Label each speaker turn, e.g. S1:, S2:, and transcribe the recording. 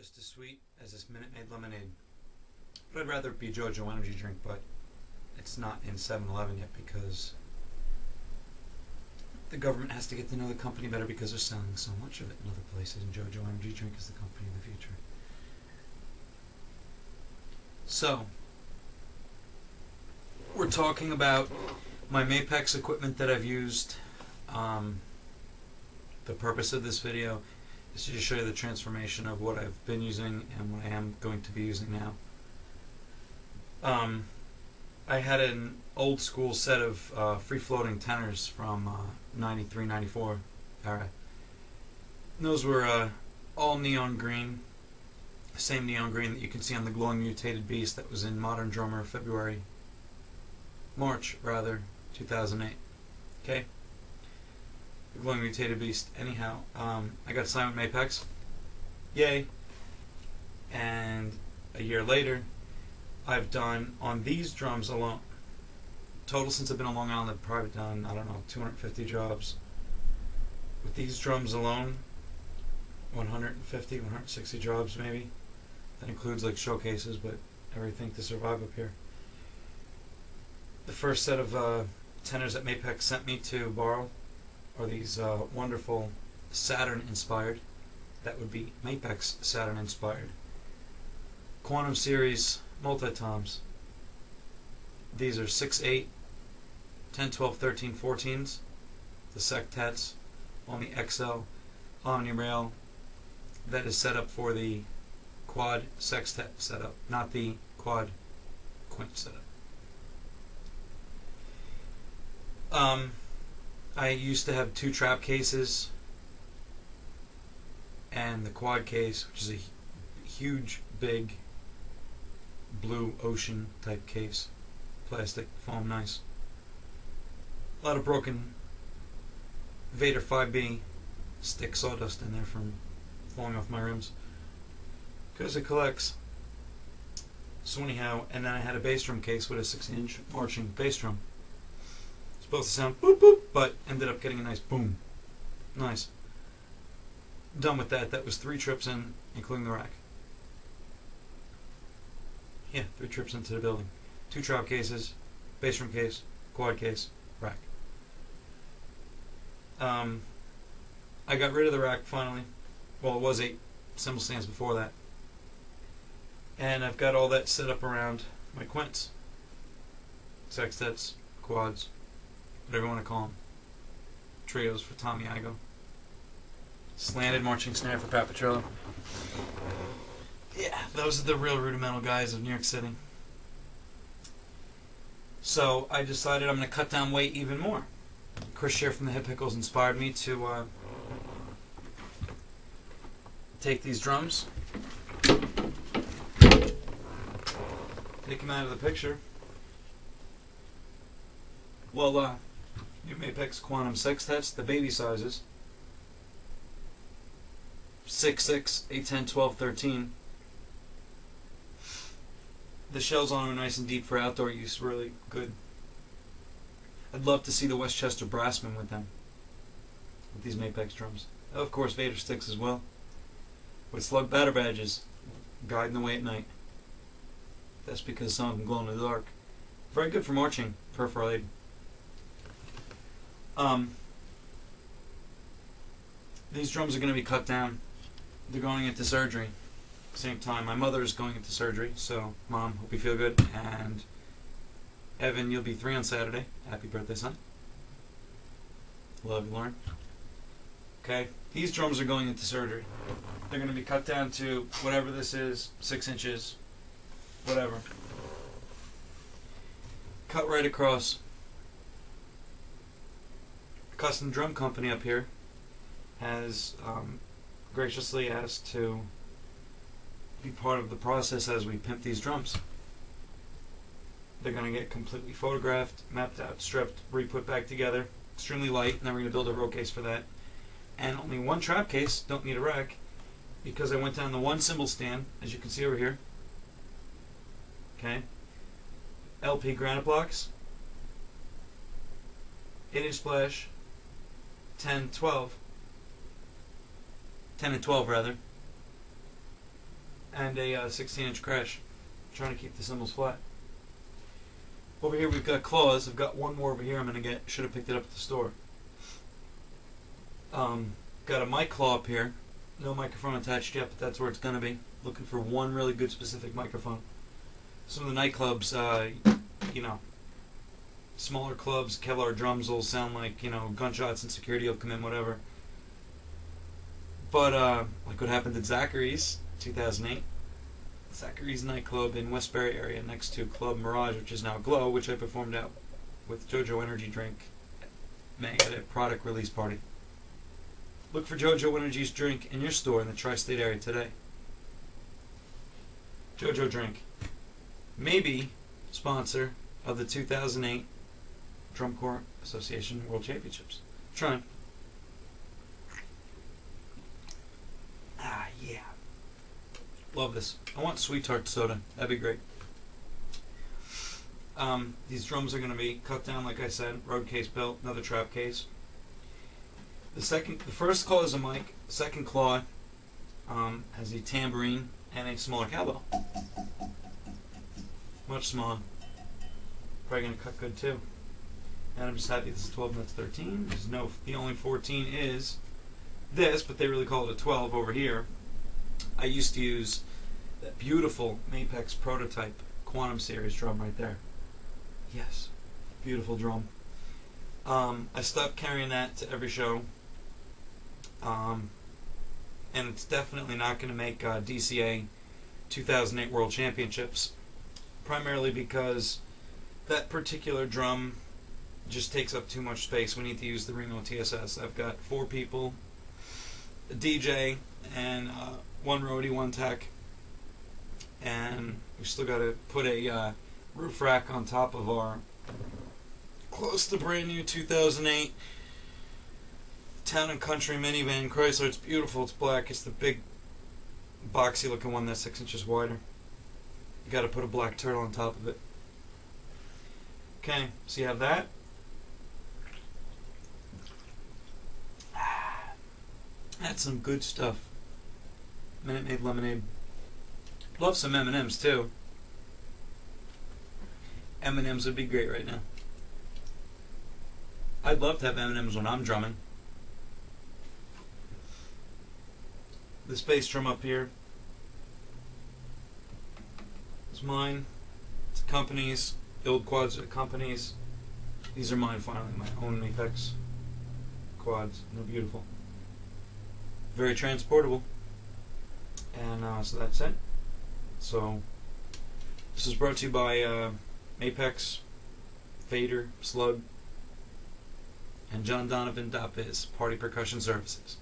S1: just as sweet as this Minute Maid lemonade. But I'd rather it be a JoJo energy drink, but it's not in 7-Eleven yet because the government has to get to know the company better because they're selling so much of it in other places, and JoJo energy drink is the company of the future. So, we're talking about my Mapex equipment that I've used. The purpose of this video is to just show you the transformation of what I've been using and what I am going to be using now. I had an old school set of free-floating tenors from 93, 94 era. And those were all neon green, same neon green that you can see on the glowing mutated beast that was in Modern Drummer March 2008. Okay? The glowing mutated beast. Anyhow, I got signed with Mapex. Yay! And a year later, I've done on these drums alone. Total since I've been on Long Island, I've probably done, I don't know, 250 jobs. With these drums alone, 150, 160 jobs maybe. That includes like showcases, but everything to survive up here. The first set of tenors that Mapex sent me to borrow are these wonderful Saturn inspired. That would be Mapex Saturn inspired Quantum Series multi-toms. These are 6/8, 10, 12, 13, 14s, the sectets on the XL Omni rail that is set up for the quad sextet setup, not the quad quint setup. I used to have 2 trap cases and the quad case, which is a huge, big blue ocean type case, plastic, foam, nice. A lot of broken Vader 5B stick sawdust in there from falling off my rims because it collects. So anyhow, and then I had a bass drum case with a 6-inch marching bass drum. Supposed to sound boop boop, but ended up getting a nice boom. Nice. Done with that. That was 3 trips in, including the rack. Yeah, 3 trips into the building. 2 trap cases, bass drum case, quad case, rack. I got rid of the rack finally. Well, it was 8 cymbal stands before that. And I've got all that set up around my quints. Sextets, quads, whatever you want to call them. Trios for Tommy Igo. Slanted marching snare for Pat Petrello. Yeah, those are the real rudimental guys of New York City. So I decided I'm going to cut down weight even more. Chris Shear from the Hip Pickles inspired me to take these drums, take them out of the picture. Well, new Mapex Quantum Sextets, the baby sizes, 6/6, 8/10, 12, 13. The shells on them are nice and deep for outdoor use, really good. I'd love to see the Westchester Brassmen with them, with these Mapex drums. Of course, Vader sticks as well, with slug batter badges, guiding the way at night. That's because some of them glow in the dark. Very good for marching, perforated. These drums are going to be cut down. They're going into surgery. Same time, my mother is going into surgery, so Mom, hope you feel good. And Evan, you'll be 3 on Saturday. Happy birthday, son. Love you, Lauren. Okay, these drums are going into surgery. They're going to be cut down to whatever this is, 6 inches, whatever. Cut right across. Custom Drum Company up here has graciously asked to be part of the process as we pimp these drums. They're going to get completely photographed, mapped out, stripped, re-put back together, extremely light, and then we're going to build a roll case for that. And only 1 trap case, don't need a rack, because I went down the 1 cymbal stand, as you can see over here. Okay. LP granite blocks, 8-inch splash, 10, 12, 10 and 12 rather. and a 16-inch crash. I'm trying to keep the cymbals flat. Over here we've got claws. I've got one more over here I'm going to get. Should have picked it up at the store. Got a mic claw up here. No microphone attached yet, but that's where it's going to be. Looking for one really good specific microphone. Some of the nightclubs, you know, smaller clubs, Kevlar drums will sound like, you know, gunshots and security will come in, whatever. But, like what happened at Zachary's, 2008. Zachary's nightclub in Westbury area next to Club Mirage, which is now Glow, which I performed out with JoJo Energy Drink at a product release party. Look for JoJo Energy's drink in your store in the tri-state area today. JoJo Drink. Maybe sponsor of the 2008 Drum Corps Association World Championships. Trying. Ah, yeah. Love this. I want sweet tart soda. That'd be great. These drums are going to be cut down, like I said. Road case built. Another trap case. The first claw is a mic. The second claw has a tambourine and a smaller cowbell. Much smaller. Probably going to cut good too. And I'm just happy this is 12 and that's 13. The only 14 is this, but they really call it a 12 over here. I used to use that beautiful Mapex prototype Quantum Series drum right there. Yes, beautiful drum. I stopped carrying that to every show. And it's definitely not going to make DCA 2008 World Championships, primarily because that particular drum just takes up too much space. We need to use the Remo TSS. I've got 4 people, a DJ, and one roadie, one tech, and we still got to put a roof rack on top of our close to brand new 2008 Town and Country minivan Chrysler. It's beautiful. It's black. It's the big boxy looking one that's 6 inches wider. You got to put a black turtle on top of it. Okay, so you have that. That's some good stuff. Minute Maid lemonade. Love some M&Ms too. M&Ms would be great right now. I'd love to have M&Ms when I'm drumming. This bass drum up here is mine. It's a company's. The old quads are companies. These are mine finally, my own Apex quads. They're beautiful. Very transportable. And so that's it. So this is brought to you by Apex, Fader, Slug, and John Donovan.biz, Party Percussion Services.